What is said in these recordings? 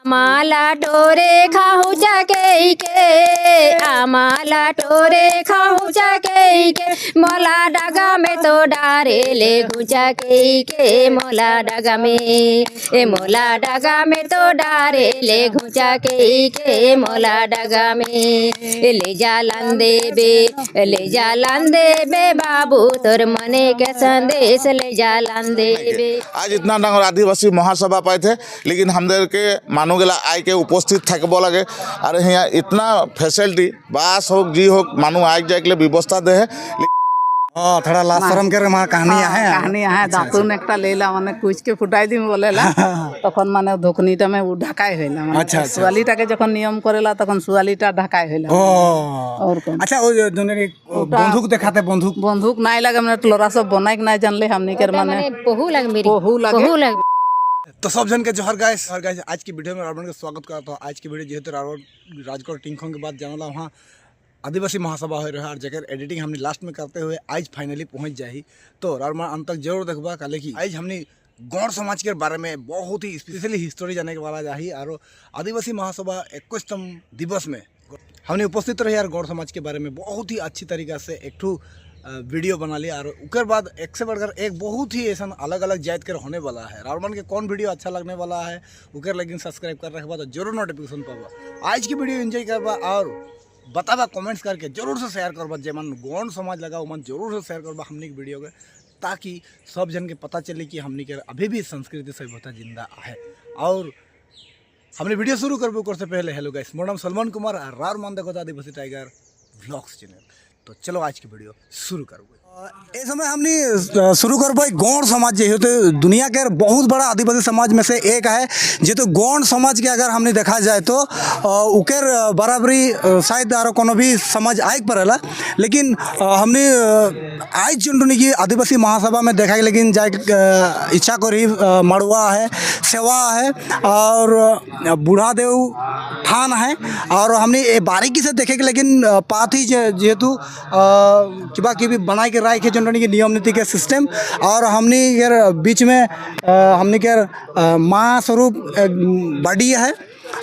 आमाला टोरे खाऊ के आमाला टोरे खाऊ के मोला डगा में तो डारे ले घुचा के मोला डगा में मोला डगा में तो डारे ले घुचा के मोला डगा में ले जालन देबे बाबू तोर मने के संदेश ले जालन देबे। आज इतना डांगर आदिवासी महासभा पाए थे, लेकिन हमदेर के मानु गेला आई के उपस्थित थकब लगे और यहाँ इतना फैसिलिटी बास हो जी हो मानु आई जाए के लिए व्यवस्था दे है। थोड़ा लाशरम के कहानियाँ है दातुन एकटा लेला माने कुछ के फुटाई दिम बोलेला तखन माने धोकनीटा में ढाकाय होइला माने सुआलीटा के जखन नियम करेला तखन सुआलीटा ढाकाय होइला। और कोन अच्छा ओ जोने बंदूक देखाते बंदूक नाइ लागे माने लोरा सब बनाई के नाइ जानले हमनी के माने बहु लगे। तो सब जन के जोहर गाइस आज की वीडियो में रावण का स्वागत करता हूँ। आज की वीडियो जेहेतु राजकोट टिंखों के बाद जानला वहाँ आदिवासी महासभा हो रहा है, जगह एडिटिंग हमने लास्ट में करते हुए आज फाइनली पहुंच जाही। तो रावण अंत तक जरूर देखबा काले की आज हमने गौड़ समाज के बारे में बहुत ही स्पेशली हिस्टोरी जाने के वाला जाही। और आदिवासी महासभा 21वें दिवस में हमने उपस्थित रहे यार गौड़ समाज के बारे में बहुत ही अच्छी तरीका से एक ठू वीडियो बना लिया। और उसके बाद एक से बढ़कर एक बहुत ही ऐसा अलग अलग जात कर होने वाला है। रावण के कौन वीडियो अच्छा लगने वाला है उकर लेकिन सब्सक्राइब कर रखे तो जरूर नोटिफिकेशन पाबा। आज की वीडियो एंजॉय करबा और बताबा कमेंट्स करके जरूर से शेयर करबा। जे मन गौड़ समाज लगा वो मन जरूर से शेयर करबा हमने की वीडियो के, ताकि सब जन के पता चले कि हमने के अभी भी संस्कृति सभ्यता जिंदा है। और हमने वीडियो शुरू करबो कर से पहले हेलो गाइस, मोर नाम सलमान कुमार और रार मान देखो आदिवासी टाइगर व्लॉग्स चैनल। तो चलो आज की वीडियो शुरू करो। इस समय हमने शुरू कर पाई गौड़ समाज जो तो दुनिया के बहुत बड़ा आदिवासी समाज में से एक है। जो तो गौड़ समाज के अगर हमने देखा जाए तो उकर बराबरी शायद और कोनो भी समाज आग पड़ेला, लेकिन हमने आज जो की आदिवासी महासभा में देखा, लेकिन जाए इच्छा करी मड़ुआ है, सेवा है और बूढ़ा देव थान है। और हमने बारीकी से देखे, लेकिन पाथी जेहेतु कि भी बनाए के राय के जो नियम नीति के सिस्टम। और हमने यार बीच में हमने के माँ स्वरूप बड़ी है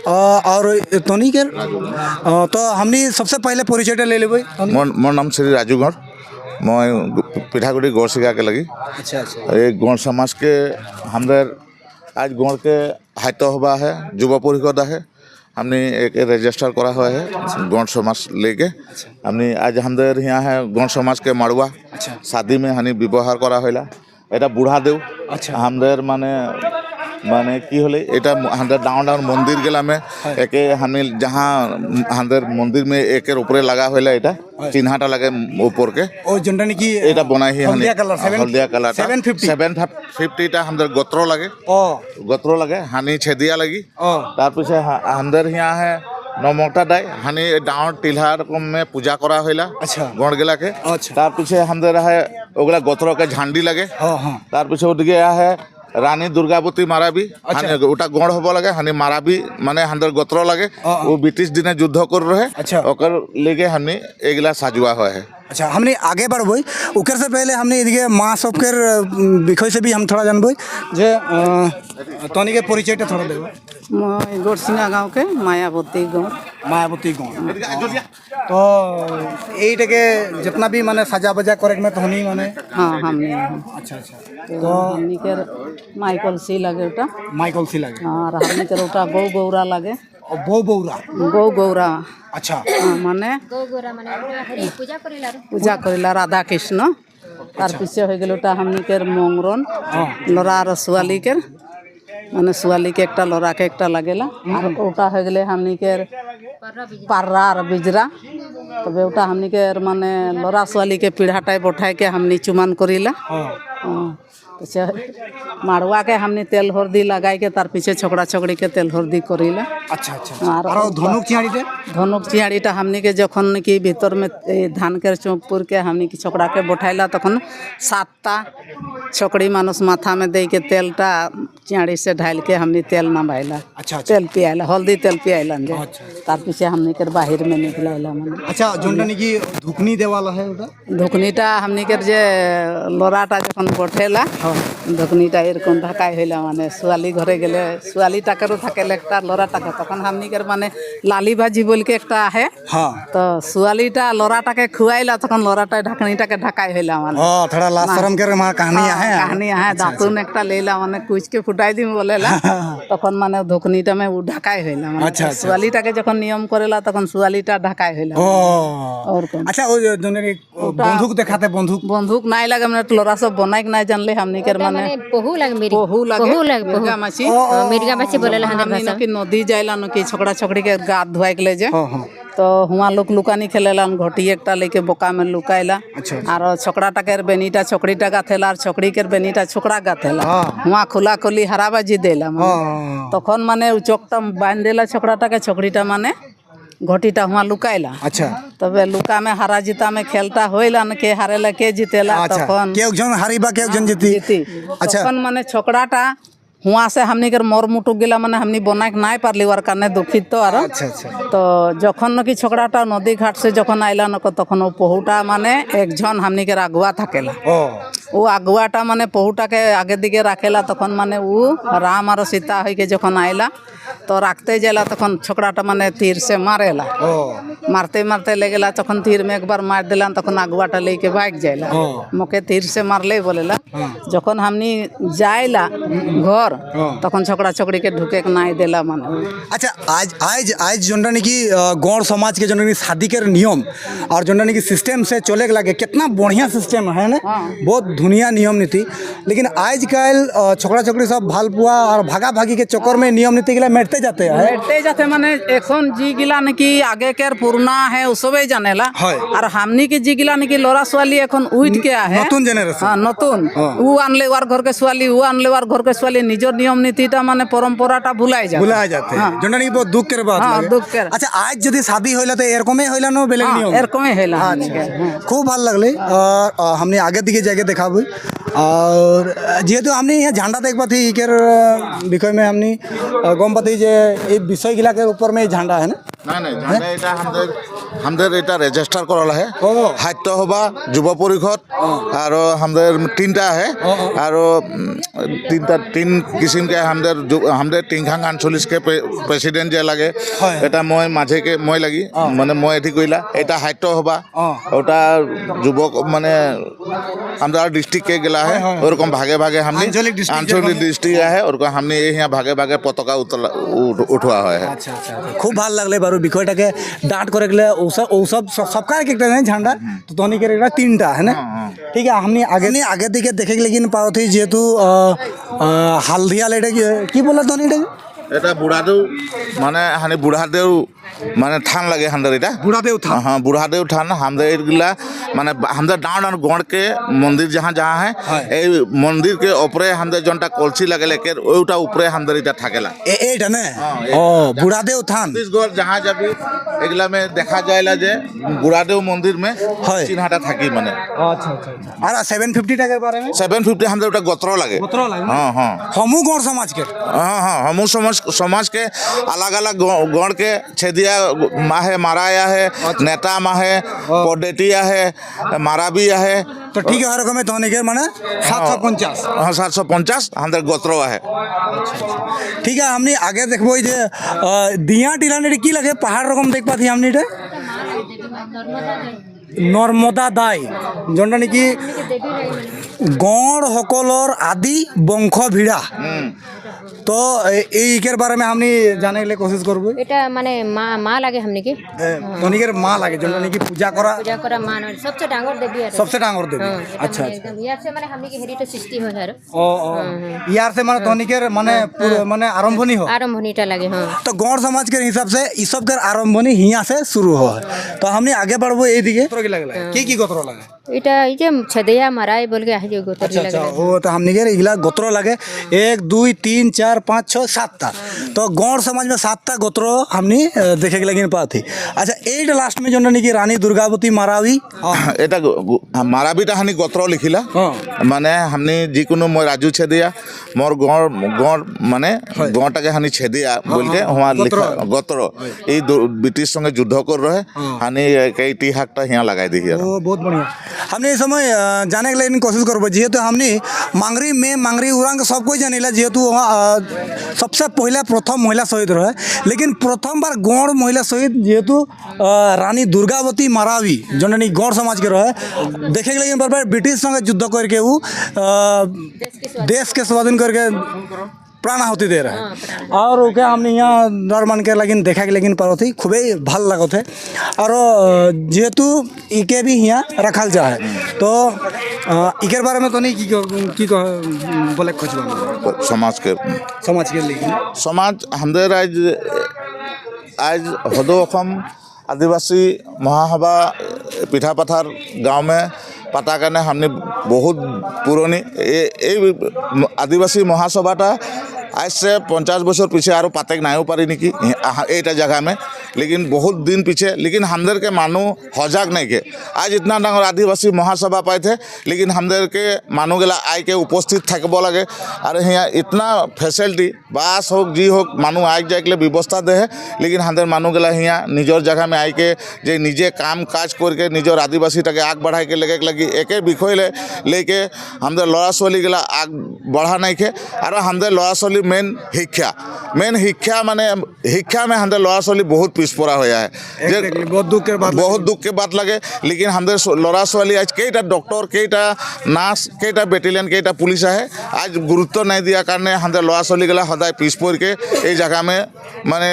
और तोनी के तो हमने सबसे पहले परिचय ले लेबै। मोर नाम श्री राजू गौड़, मैं पिठागुड़ी गौड़ सिखा के लगी। अच्छा ये गौड़ समाज के हमदर आज गौड़ के हाइतो हुआ है, युवा परिषद है। हमने एक रजिस्टर करा हुआ है गौड़ समाज लेके। हमने आज हमदर यहाँ है गौड़ समाज के मड़ुआ शादी में हनी व्यवहार करा होला। एटा बूढ़ा देव हमदर माने कि होले एटा हमदर डाउन मंदिर गेला में एक हनी जहाँ हमदर मंदिर में एक ऊपरे लगा होला एटा चिन्हाटा लगे ऊपर के ओ जंडनी की एटा बनाई है हनी हल्दिया कलर 750 टा हमदर गोत्रो लगे हनी छेदिया लगी। तार पीछे हमदर यहाँ है नमोटा दाई हनी डाउन टिल्हार में पूजा करा होला। गौड़ गेला के तार पीछे हमदर है ओगला गोत्रो के झंडी लगे। तार पीछे उठ गया है रानी दुर्गावती माराबी ओटा गौड़ होब लगे हनी माराबी माने हमदर गोत्रो लगे वो ब्रिटिश दिने युद्ध कर रहे ओकर लेके हमने एगला साजुआ हुआ है। अच्छा हमने आगे बढ़बई उकर से पहले हमने इधर माँ सबके विषय से भी हम थोड़ा जानबई जे तोनी के परिचय थोड़ा देबो। मैं गोरसिंगा गांव के मायावती गांव तो यही के जितना भी माने सजा बजा करे में तोनी माने हाँ हमने अच्छा तो हमनी के माइकल सी लगे उटा और हमनी के उटा गौरा लगे गौरा अच्छा माने पूजा करिला राधा कृष्ण। तार पीछे हो गेल ओटा हमनी के मंगरन लोरा रसुआली के माने सुआली के एकटा लोरा के एकटा लगेला। और ओटा हो गेले हमनी के पार्रा और बिजरा। तब ओटा हमनी के माने लोरा सुआली के पीढ़ा टाइप उठाए के हमनी चुमान करिला। माड़वा के हमने तेल हल्दी लगाई के तार पीछे छोकरा छोकरी के तेल हल्दी करिला। अच्छा और धनुक चियाड़ीटा हमने के जखन की भीतर में धान के चौकपुर के हमने की छोकरा के बैठाइला तखन 7टा छोकरी मानुस माथा में दे के तेलटा चियाड़ी से ढाल के हमने तेल नवाइला। तेल पियाला हल्दी तेल पियाला तार पीछे हमने के बाहर में निकलाइला माने। अच्छा जोंडनी की धुकनी देवाला है ओटा धुकनीटा हमने के जे लोराटा जखन बैठेला ধকনিটা এরকম ঢাকাই হইলা মানে ছোৱালী ঘরে গেলে ছোৱালীটাকেরও থাকে একটা লড়াটাকে তখন হামনিকের মানে লালি ভাজি বলকে একটা আহে हाँ তো ছোৱালীটা লড়াটাকে খুয়াইলা তখন লড়াটায় ঢাকনিটাকে ঢাকাই হইলা মানে थोड़ा लास्ट शर्म के वहाँ कहानी है কাহানি আহে দাঁতুন একটা লেলা মানে কুচকে ফুটাই দিম বলেলা তখন মানে ধকনিটা মে ঢাকাই হইলা মানে আচ্ছা, আচ্ছা। ছোৱালীটাকে যখন নিয়ম করেলা তখন ছোৱালীটা ঢাকাই হইলা ओ ওরকম अच्छा वो जो बंदूक दिखाते बंदूक বন্দুক নাই লাগে মানে লড়া সব বনাইক নাই জানলে হামনিকের মানে মানে পহু লাগে মিরি পহু লাগে পহু লাগে পহু মির্গা মাছি মির্গা মাছি বলেলা হাতে हमनी ভাষা नकी नदी जाइला नकी छोकरा छोकरी के गात धुआई के ले जे हाँ हाँ तो हुआ लोग लुकानी खेलेला घोटी एकटा लेके बोका में लुकाइला अच्छा, और छोकराटा के बेनीटा छोकरीटा गाथेला और छोकरी के बेनीटा छोकरा गाथेला हाँ। हुआ खुला खुली हराबाजी देला हाँ तखन माने उ चोकटा बांध देला छोकराटा के छोकरीटा माने घोटीटा हुआ लुकाइला अच्छा तबे लुका में हारा जीता में खेलता होइला न के हारेला के जीतेला अच्छा तखन के जन हारीबा के जन जीती जीती अच्छा। तखन माने छोकराटा हुआ से हमनी के मर मुटुक गेला মানে हमनी बनाई নাই পারলি ওর কারণে দুঃখিত আর अच्छा अच्छा তো যখন নাকি ছোকরাটা নদী ঘাট সে যখন আইলা নক তখন ও পহুটা মানে একজন हमनी के আগুয়া থাকেলা ओ ও আগুয়াটা মানে পহুটাকে আগের দিকে রাখেলা তখন মানে ও রাম আর সীতা হইকে যখন আইলা তো রাখতে যাইলা তখন ছোকরাটা মানে তীর से মারেলা ओ मारते मारते ले गेला तखन तीर में एक बार मार दिला तखन अगुआटा लेके भाग जाइला मोके तीर से मारले बोलेला जखन हमनी जाइला घर तखन छोकरा छोकरी के ढुके के नाई देला माने अच्छा आज आज आज जोनरा की गौड़ समाज के जोनरा शादी के नियम और जोनरा की सिस्टम से चले के लगे कितना बढ़िया सिस्टम है ना बहुत धुनिया नियम नीति लेकिन आजकल छोकरा छोकरी सब भालपुआ और भागा भागी के चक्कर में नियम नीति के मेटते जाते हैं बैठते जाते माने এখন জি গিলা নাকি আগে কের পুরনা है उसबे জানেলা হয়। আর हमनी के जी গিলা নাকি লড়া সোয়ালি এখন উইট के আহে নতুন জেনারেশন হ্যাঁ নতুন ও আনলে ওর ঘর के সোয়ালি ও আনলে ওর ঘর के সোয়ালি নিজের নিয়ম নীতিটা মানে পরম্পরাটা ভুলাই যায় भुला जाते हैं जोनरा की बहुत दुख के बात हाँ, लगे। दुख के। अच्छा आज यदि शादी होइला तो एरकमे होइला नो बेलेग नियम এরকমই হইলা खूब ভালো লাগলে और हमने आगे दिखे जाके देखा हुई और जेहेतु हमने यहाँ झंडा देख पाती इकेर विषय में हमने गम पाती जे ये विषय गिला के ऊपर में झंडा है ना না না ঝান্ডা এটা আমাদের এটা রেজিস্টার করা है সাহিত্য সভা যুব পরিষদ আর আমাদের তিনটা है আর তিন কিসিম के আমাদের টিংখাং আঞ্চলিক के প্রেসিডেন্ট যে লাগে এটা মই মাঝে के মই লাগি মানে মই এটি কইলা এটা সাহিত্য সভা ওটা যুবক মানে আমাদের डिस्ट्रिक्ट के गेला है ওরকম ভাগে ভাগে हमने आंचलिक district आंचलिक डिस्ट्रिक्ट है और हमने यहाँ भागे भागे पताका उठवा हुआ है अच्छा अच्छा खूब ভাল লাগলে বারো বিষয়টাকে ডাট করে গেলে ঔসব সবকার একটা নেই ঝান্ডা তো তনি করে এটা তিনটা है ना ठीक है हमने आगे दिखे देखे लेकिन पाओ थी जेहेतु হালদিয়া এটা কি বলা তনি এটা বুঢ়াদেউ মানে হানি বুঢ়াদেউ মানে থান লাগে হামদার এটা বুড়াদেव था हाँ बुढ़ादेव थान हमदे गिला माने हमदे डाउन डाउन गण के मंदिर जहाँ जहाँ है ए मंदिर के ऊपरे हमदे जोनटा कलसी लगे लेके ओटा ऊपरे हमदे इटा थाकेला এইটা না ও বুড়াদেव থান छत्तीसगढ़ जहाँ जाबी एगला में देखा जाएला जे बुढ़ादेव मंदिर में হয়। चिन्हाटा थाकी माने अच्छा अच्छा और 750 টাকার बारे में 750 हमदे ओटा गोत्र लगे गोत्र लगे ना? हाँ हाँ हमू गौड़ समाज के हाँ हाँ हम समाज के अलग अलग गण के छेदिया माहे माराया है नेता माहे पडेटिया है माराबिया है तो ठीक है हर रकम तो के माने 750 हाँ 750 हमदे गोत्र है ठीक है हमने आगे देखबो जे दिया टिलाने की लगे पहाड़ रकम देख पाती हमने এটা নর্মদা দাই যোনটা নাকি গড় সকলর আদি বংশ ভিড়া তো এইকের বারে में हमने जाने के लिए कोशिश করব এটা মানে মা লাগে हमनी के তনিকের মা লাগে যোনটা নাকি পূজা করা পূজা করা মা নয় সবচেয়ে ডাঙর দেবী আর सबसे ডাঙর দেবী আচ্ছা আচ্ছা একদম ইয়ার সে মানে हमनी के হেরিটেজ সৃষ্টি হয় আর ও ইয়ার से মানে তনিকের মানে মানে আরম্ভনি হয় আরম্ভণীটা লাগে হ্যাঁ तो गौड़ समाज के हिसाब से इस सब के आरंभनी हिया से शुरू हो है तो हमने आगे बढ़बो ये दिखे की गोत्र लगे এটা এই যে ছেদিয়া মারাই বলকে আহি যে গোতরি अच्छा লাগে अच्छा वो तो हमने के इगला गोत्र लगे 1 2 3 4 4 5 6 7टा तो गौड़ समाज में 7टा गोत्र हमनी देखे के लगिन पाती। अच्छा एट लास्ट में जो नानी कि रानी दुर्गावती मारावी এটা মারাবিটা হানি গোত্র লিখিলা মানে হামনি যিকোনো মই রাজু ছেদিয়া মোর গড় গড় মানে গড়টাকে হানি ছেদিয়া বলকে হুয়া লিখা গোত্র এই ব্রিটিশ সঙ্গে যুদ্ধ कर रहे हानि कई टी हाकटा हिया लगाई दी है। ओ बहुत बढ़िया। हमने इस समय जाने के लिए कोशिश करबो जेहेतु हमने मांगरी में मांगरी उरांग सब कोई जानिला जेहेतु वहाँ सबसे पहले प्रथम महिला शहीद रहे लेकिन प्रथम बार गौड़ महिला शहीद जेहेतु रानी दुर्गावती मारावी जो नानी गौड़ समाज के रहे देखे के लिए बार ब्रिटिश संगे युद्ध करके वो देश के स्वाधीन करके प्राण आहुति दे रहा है और ओके हमने यहाँ डर मान के लेकिन देखा के लेकिन पर थी खूब भल लगो थे और जेहेतु इके भी यहाँ रखल जा है तो इकर बारे में तो नहीं की बोले कुछ समाज के लिए समाज हमदेर आज आज हदो आदिवासी महासभा पिठापाथार गाँव में पता करने हमने बहुत पुरानी आदिवासी महासभाटा आज से 50 बছর पीछे और पाते नाइयो पारी निकी एटा जगह में लेकिन बहुत दिन पीछे लेकिन हमदेर के मानू हजाक नहीं के आज इतना डांगर आदिवासी महासभा पाए थे लेकिन हमदेर के मानू गला आई के उपस्थित थकब लगे और यहाँ इतना फैसिलिटी बास होक जी होक मानू आई जाए के व्यवस्था दे है लेकिन हमदेर मानू गला यहाँ निजर जगह में आई के जे निजे काम काज करके निजर आदिवासी टाके आग बढ़ाई के लगे एक विषय लेके हमदेर लड़ा छोली गला आग बढ़ा नहीं के और हमदेर लड़ा छोली मेन शिक्षा माने शिक्षा में हमदेर लड़ा छोली बहुत पिछपरा हुआ है बहुत दुख के बात लगे लेकिन हमदेर लड़ा छोली आज कईटा डॉक्टर कईटा नार्स कईटा बेटालियन कईटा पुलिस है आज गुरुत्व नहीं दिया कारण हमदेर लड़ा छोली गला सदाय पिछपर के ये जगह में माने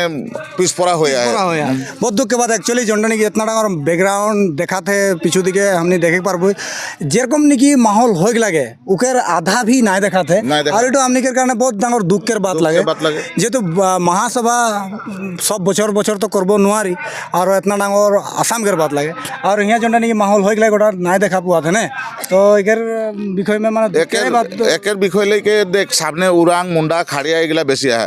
पिछपरा हुआ है बहुत दुख के बात एक्चुअली जोंडा की इतना डांगर बैकग्राउंड देखा थे पिछू दिखे हमने देखे पारबो जेरकम निकी माहौल हो लगे उकर आधा भी नहीं देखा थे और एटो हमने के कारण बहुत डांगर दुख के बात लगे जेहेतु महासभा सब बचर बचर तो करबो नुआरी और इतना डांगर आसाम के बात लगे और यहाँ जोंडा निकी माहौल हो लगे गोटा नहीं देखा पुआ थे ने तो एकर विषय में माने एकर विषय लेके देख सामने उरांग मुंडा खाड़िया एगला बेसी है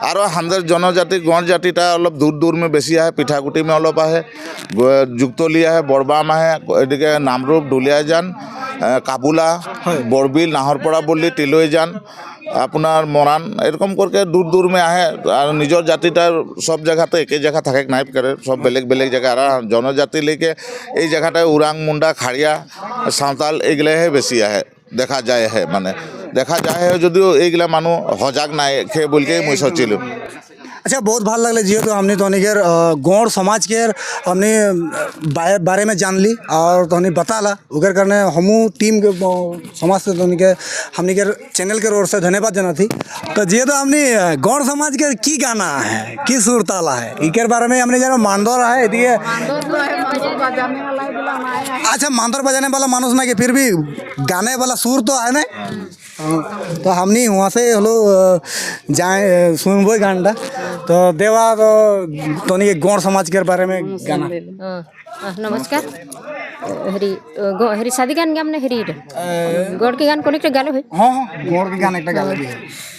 और हमदेर जनजाति गण जातिटा अलग दूर दूर में बेसी है पिठाकुटी में अलग है जुगतलिया है बड़बाम है एदिके नामरूप डुलियाजान काबुला बरबिल नाहरपड़ा बोली टिलईजान आपनार मरान एरकम करके दूर दूर में आए और निजर जातिटा सब जगह तो एक जगह थके नाइप करे सब बेलेग बेलेग जगह जनजाति लेके ये जगह उरांग मुंडा खाड़िया सावताल एगले बेसी है देखा जाए है माने देखा जाए है जदिव एगला मानु हजाक नाई खे बोल के मुई सोचिलु। अच्छा बहुत भल लगल जेहेतु हमने तो गौड़ समाज के हमने बारे में जान ली और तो बताला उगर करने हमू टीम के समाज से तो हमने के चैनल के ओर से धन्यवाद जाना थी तो जेहेतु हमने गौड़ समाज के की गाना है की सुर ताला है इकर बारे में हमने जरा मांदोर है अच्छा मांदोर बजाने वाला मानुस ना कि फिर भी गाने वाला सुर तो है ना तो हमने वहाँ से हलो जाए सुनबो गाना तो देवा तो नहीं गौड़ समाज के बारे में गाना नमस्कार हरी शादी गान हमने हरी गौड़ के गान को गालो है हाँ गौड़ के गान एक गालो भी है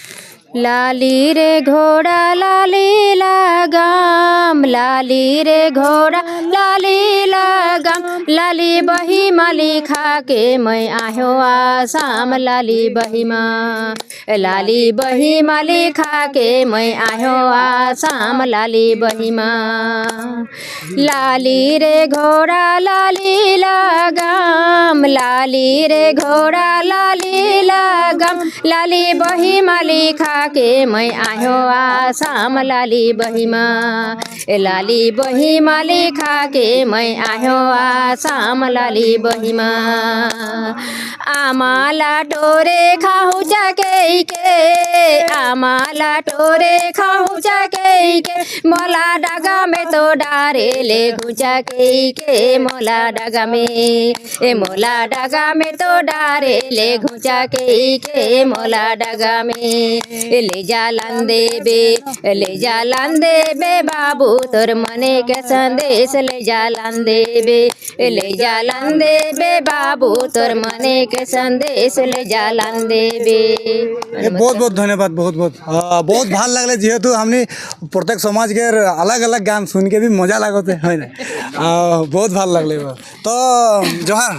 लाली रे घोड़ा लाली लगाम लाली रे घोड़ा लाली लगाम लाली बही माली खा के मैं आयो आसाम लाली बही माँ लाली बही माली खा के मैं आयो आसाम लाली बही माँ लाली रे घोड़ा लाली लगाम लाली रे घोड़ा लाली लगाम लाली बही माली खा के मैं आयो आसाम लाली बहिमा लाली बही माली खा के मैं आयो आसाम लाली बहिमा आमाला टोरे खाहू के आमाला टोरे खाहू के मोला डागा में तो डारे ले घुचा के मोला डागा में मोला डागा में तो डारे ले घुचा के मोला डागा में ले जा लान दे बे बाबू तोर मने के संदेश ले जालन देबे बाबू तोर मने के संदेश ले जालन देबे। बहुत बहुत धन्यवाद, बहुत बहुत बहुत ভাল লাগলে, যেহেতু আমি প্রত্যেক সমাজের अलग अलग গান শুন के भी मजा लागते है ना। बहुत ভাল লাগলে তো जोहार।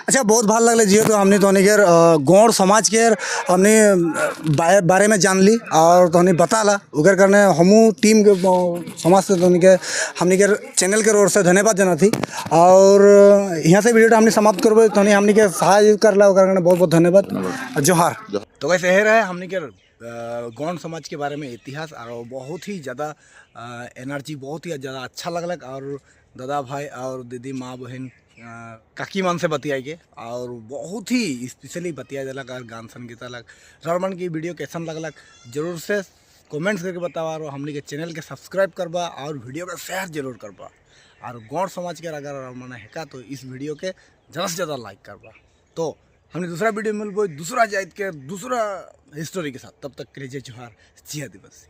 अच्छा, बहुत ভাল লাগলে যেহেতু हमने तोनिकेर गौड़ समाज के हमने बारे में जान ली और तोनी बताला, उकर करने हमू टीम के समाज से तोनिके हमने के चैनल के ओर से धन्यवाद जाना थी। और यहाँ से वीडियो हमने समाप्त करबे, तोनी हमने के सहाय करला, उकर करने बहुत बहुत धन्यवाद, जोहार। तो वैसे यह रहे हमने के गौड़ समाज के बारे में इतिहास, और बहुत ही ज़्यादा एनर्जी, बहुत ही ज़्यादा अच्छा लगलक। और दादा भाई और दीदी माँ बहन काकी मान से बतियाई के, और बहुत ही स्पेशली बतिया दिलक और गान संगीत अलग। रमन की वीडियो कैसन लगलक जरूर से कमेंट्स करके बतावा, और हमने के चैनल के सब्सक्राइब करबा और वीडियो का शेयर जरूर करबा। और गौड़ समाज के अगर मन है तो इस वीडियो के ज़्यादा से ज़्यादा लाइक करबा। तो हमने दूसरा वीडियो मिलबो दूसरा जाइत के दूसरा हिस्टोरी के साथ, तब तक के लिए जय जोहार, जय आदिवासी।